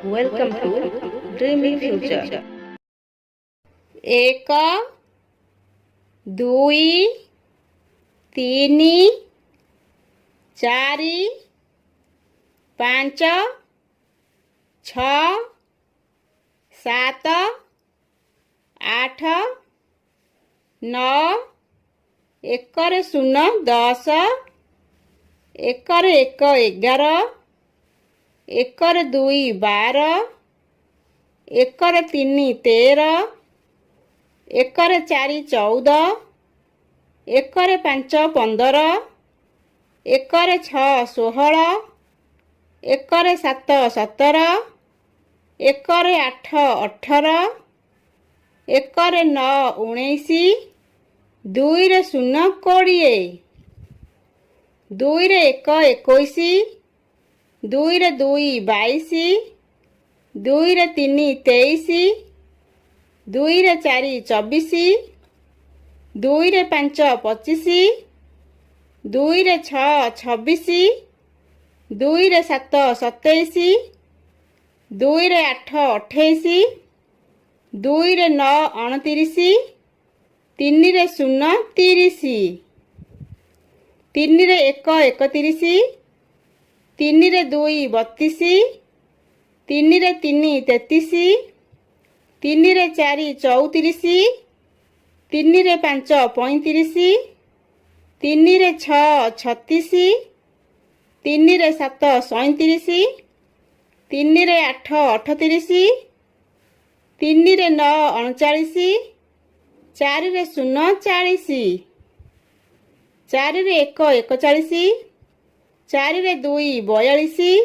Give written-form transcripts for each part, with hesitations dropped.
Welcome to Dreamy Future. 1 2 3 4 5 6 7 8 9 1 0 10 1 1 11 1 2 12 1 3 13 1 4 14 1 5 15 1 6 16 1 7 17 1 8 18 1 9 19 2 0 20 2 1 21 2 2 22 2 3 23 2 4 24 2 5 25 2 6 26 2 7 27 2 8 28 2 9 29 3 0 30 3 1 31 3 2 32 3 3 33 3 4 34 3 5 35 3 6 36 3 7 37 3 8 38 3 9 39 4 0 40 4 1 41 4 2 42 4 3 43 4 4 44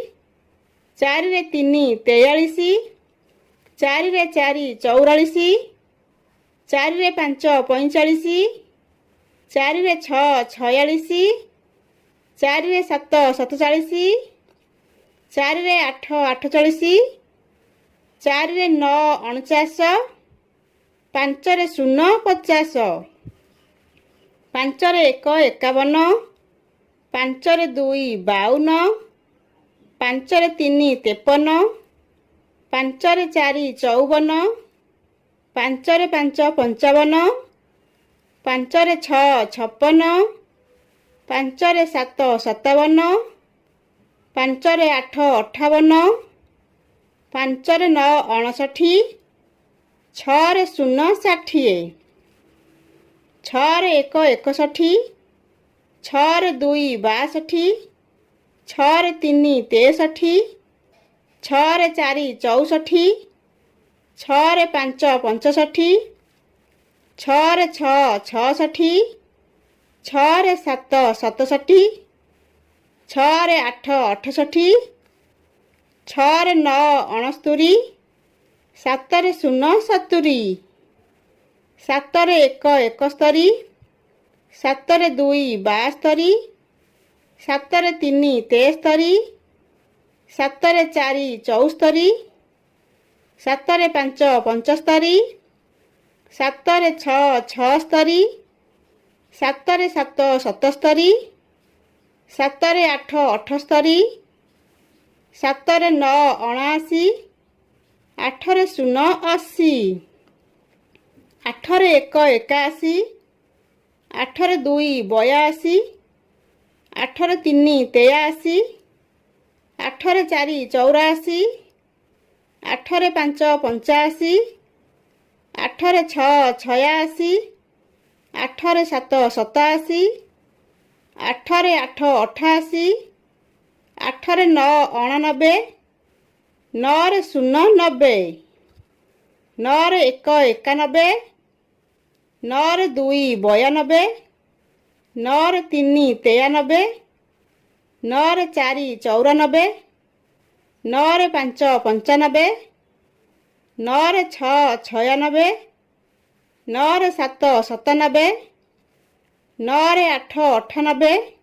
4 5 45 4 6 46 4 7 47 4 8 48 4 9 49 5 0 50 5 1 51 5 2 52 5 3 53 5 4 54 5 5 55 5 6 56 5 7 57 5 8 58 5 9 59 6 0 60 6 1 61 6 2 62 6 3 63 6 4 64 6 5 65 6 6 66 6 7 67 6 8 68 6 9 69 7 0 70 7 1 71 7 2 72 7 3 73 7 4 74 7 5 75 7 6 76 7 7 77 7 8 78 7 9 79 8 0 80 8 1 81 8 2 82 8 3 83 8 4 84 8 5 85 8 6 86 8 7 87 8 8 88 8 9 89 9 0 90 9 1 91 9 2 92 9 3 93 9 4 94 9 5 95 9 6 96 9 7 97 9 8 98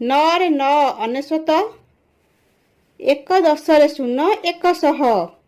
9 9 ଅନେଶ୍ୱତ 1 10 0 100